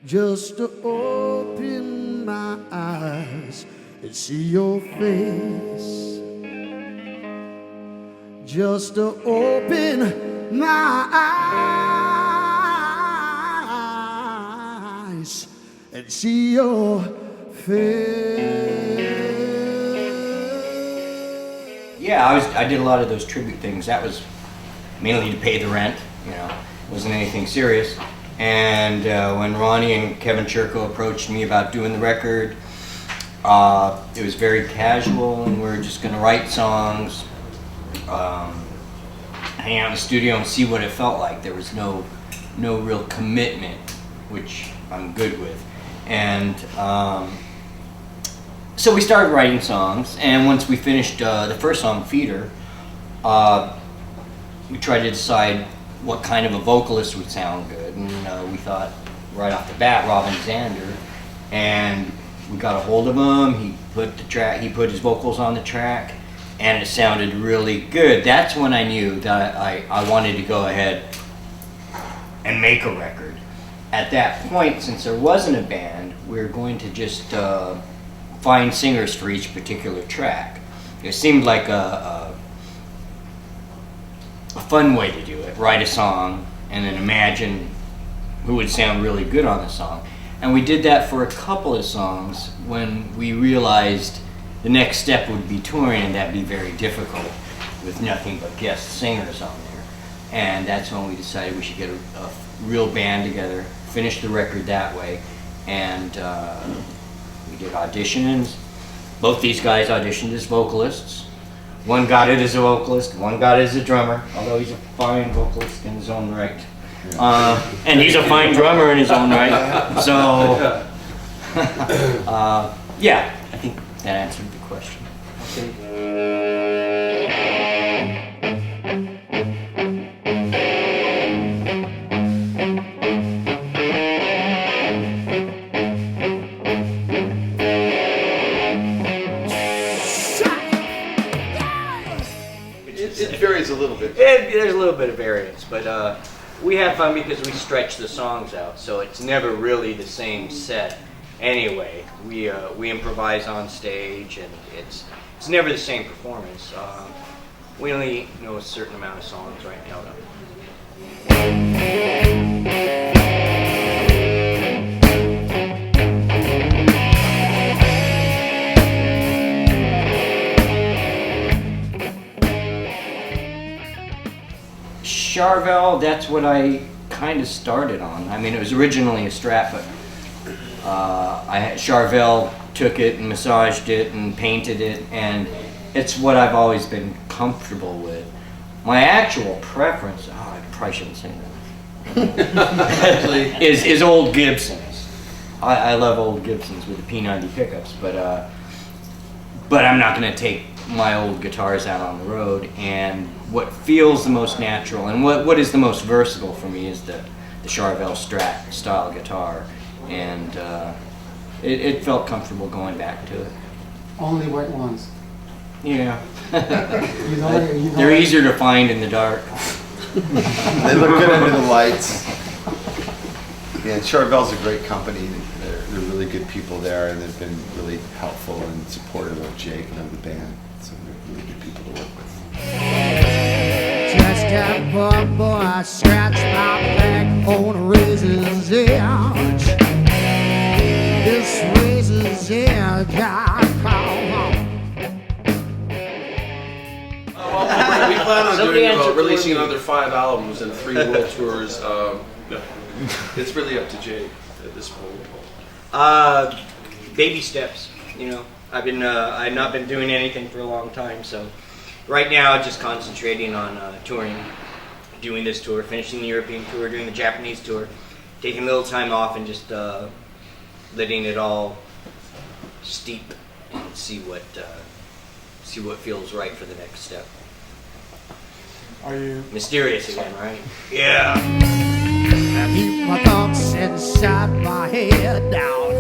just to open my eyes and see your face, just to open my eyes and see your face. Yeah, I did a lot of those tribute things. That was mainly to pay the rent, you know, it wasn't anything serious. And when Ronnie and Kevin Churko approached me about doing the record, it was very casual, and we were just going to write songs, hang out in the studio and see what it felt like. There was no real commitment, which I'm good with. And so we started writing songs, and once we finished the first song, Feeder, we tried to decide what kind of a vocalist would sound good, and we thought right off the bat Robin Zander, and we got a hold of him. He put his vocals on the track, and it sounded really good. That's when I knew that I wanted to go ahead and make a record. At that point, since there wasn't a band, we were going to just find singers for each particular track. It seemed like a fun way to do it. Write a song and then imagine who would sound really good on the song. And we did that for a couple of songs when we realized the next step would be touring, and that'd be very difficult with nothing but guest singers on there. And that's when we decided we should get a real band together, finish the record that way, and we did auditions. Both these guys auditioned as vocalists. One got it as a vocalist, one got it as a drummer, although he's a fine vocalist in his own right. And he's a fine drummer in his own right. So, yeah, I think that answered the question. Okay. It varies a little bit. There's a little bit of variance, but we have fun because we stretch the songs out, so it's never really the same set. Anyway, we improvise on stage, and it's never the same performance. We only know a certain amount of songs right now, though. Charvel, that's what I kind of started on. I mean, it was originally a Strat, but Charvel took it and massaged it and painted it, and it's what I've always been comfortable with. My actual preference, I probably shouldn't say that, is old Gibsons. I love old Gibsons with the P90 pickups, but I'm not going to take my old guitars out on the road, and what feels the most natural and what is the most versatile for me is the Charvel Strat style guitar, and it felt comfortable going back to it. Only white ones. Yeah. You They're easier to find in the dark. They look good under the lights. Yeah, Charvel's a great company. They're really good people there, and they've been really helpful and supportive of Jake and of the band. So they're really good people to work with. Just got one boy, I scratch my back on a razor's edge. This razor's edge, I call home. We plan on releasing another 5 albums and 3 world tours. It's really up to Jake at this point. Baby steps, you know. I've not been doing anything for a long time, so right now just concentrating on touring, doing this tour, finishing the European tour, doing the Japanese tour, taking a little time off and just letting it all steep and see what feels right for the next step. Are you mysterious again, right? Yeah. I keep my thoughts inside my head down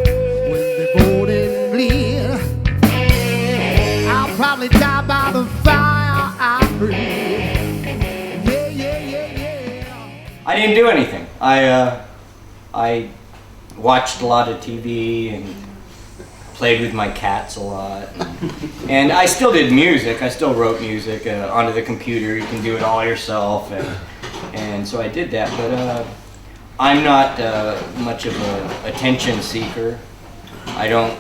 when the golden bleed. I'll probably die by the fire I breathe. Yeah. I didn't do anything. I watched a lot of TV and played with my cats a lot. And I still did music. I still wrote music onto the computer. You can do it all yourself. And so I did that. But I'm not much of an attention seeker. I don't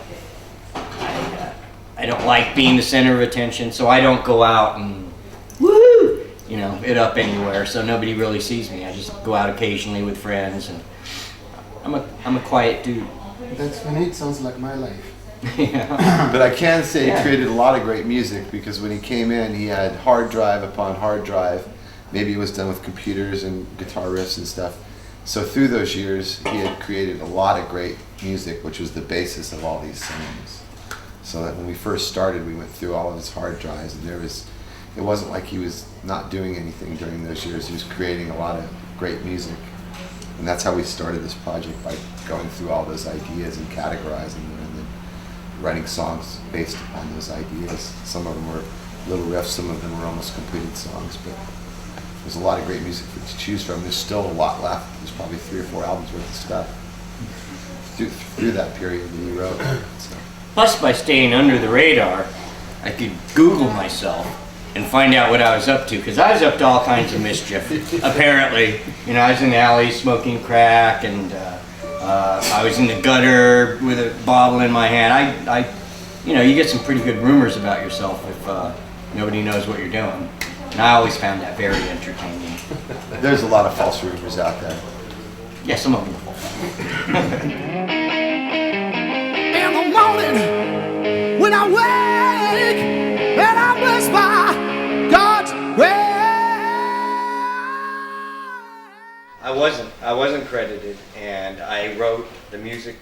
like being the center of attention, so I don't go out and woo, it up anywhere. So nobody really sees me. I just go out occasionally with friends, and I'm a quiet dude. That's funny. It sounds like my life. Yeah. But I can say he created a lot of great music, because when he came in, he had hard drive upon hard drive. Maybe it was done with computers and guitar riffs and stuff. So through those years, he had created a lot of great music, which was the basis of all these songs. So that when we first started, we went through all of his hard drives, and it wasn't like he was not doing anything during those years. He was creating a lot of great music. And that's how we started this project, by going through all those ideas and categorizing them, and then writing songs based upon those ideas. Some of them were little riffs, some of them were almost completed songs, but there's a lot of great music to choose from. There's still a lot left. There's probably 3 or 4 albums worth of stuff through that period that he wrote. So. Plus, by staying under the radar, I could Google myself and find out what I was up to, because I was up to all kinds of mischief. Apparently, I was in the alley smoking crack, and I was in the gutter with a bottle in my hand. You get some pretty good rumors about yourself if nobody knows what you're doing. And I always found that very entertaining. There's a lot of false rumors out there. Yeah, some of them are false. In the morning, when I wake, and I'm blessed by God's grace. I wasn't credited, and I wrote the music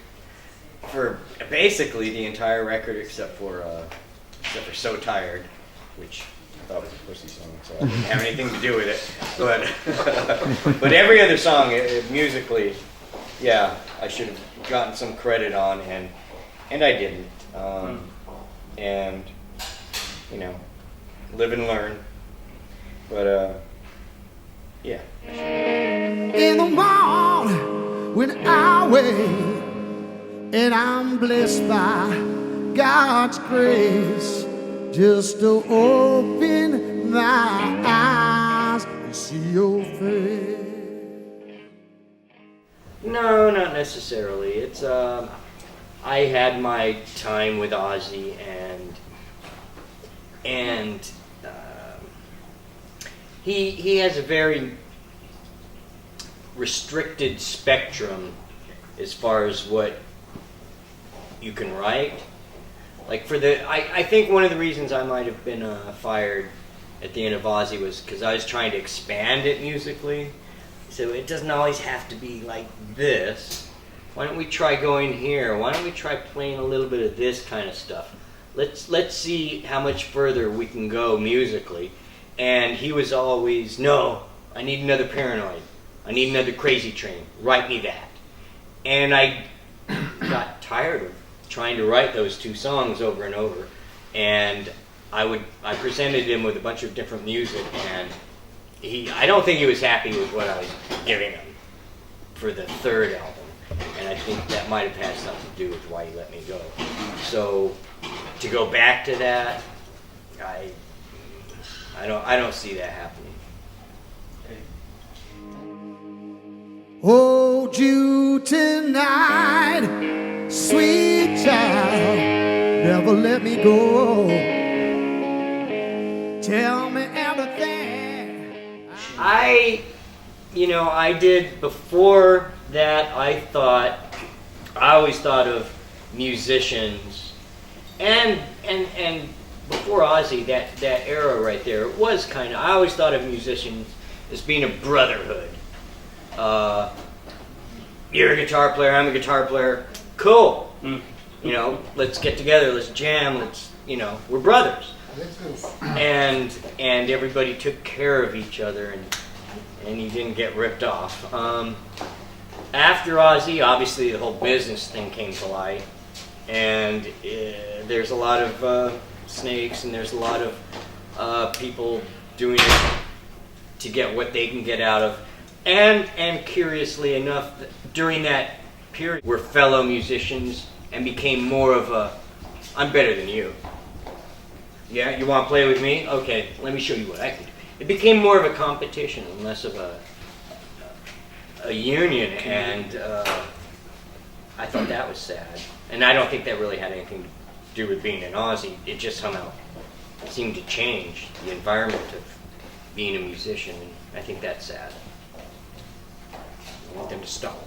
for basically the entire record except for So Tired, which I thought was a pussy song, so I didn't have anything to do with it. But every other song, musically, yeah, I should have gotten some credit on, and I didn't. And live and learn. But yeah. In the morning, when I wake, and I'm blessed by God's grace, just to open my eyes and see your face. No, not necessarily. It's I had my time with Ozzy, and he has a very restricted spectrum as far as what you can write. Like I think one of the reasons I might have been fired at the end of Ozzy was because I was trying to expand it musically. So it doesn't always have to be like this. Why don't we try going here? Why don't we try playing a little bit of this kind of stuff? Let's see how much further we can go musically. And he was always, no, I need another Paranoid. I need another Crazy Train. Write me that. And I got tired of trying to write those 2 songs over and over. And I presented him with a bunch of different music, and I don't think he was happy with what I was giving him for the 3rd album. And I think that might have had something to do with why he let me go. So to go back to that, I don't see that happening. Hold you tonight, sweet child, never let me go. Tell me everything. I did before that. I always thought of musicians, and before Ozzy, that era right there, it was kind of. I always thought of musicians as being a brotherhood. You're a guitar player, I'm a guitar player. Cool. Let's get together, let's jam, we're brothers. And everybody took care of each other, and you didn't get ripped off. After Ozzy, obviously the whole business thing came to light, and there's a lot of snakes, and there's a lot of people doing it to get what they can get out of. And curiously enough, during that period were fellow musicians and became more of a, I'm better than you. Yeah, you want to play with me? Okay, let me show you what I can do. It became more of a competition and less of a union, and I thought that was sad. And I don't think that really had anything to do with being an Ozzy. It just somehow seemed to change the environment of being a musician, and I think that's sad. I want them to stop.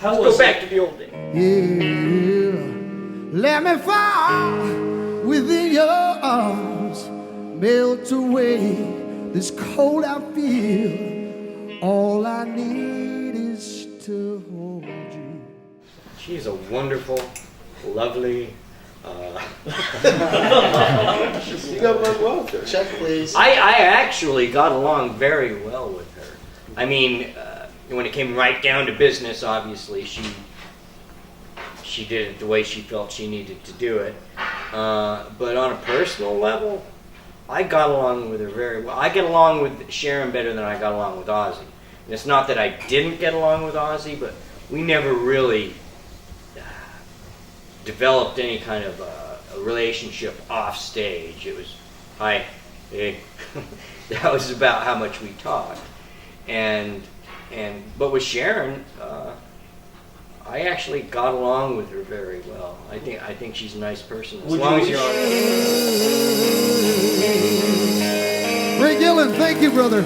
Let's go back to the old days. Yeah, let me fall within your arms, melt away this cold I feel. All I need is to hold you. She's a wonderful, lovely. You got one well with her. Check, please. I actually got along very well with her. I mean, when it came right down to business, obviously she did it the way she felt she needed to do it. But on a personal level, I got along with her very well. I get along with Sharon better than I got along with Ozzy. And it's not that I didn't get along with Ozzy, but we never really developed any kind of a relationship off stage. It was, hi, hey. That was about how much we talked. But with Sharon, I actually got along with her very well. I think she's a nice person. As long as you're on. Ray Gillen, thank you, brother.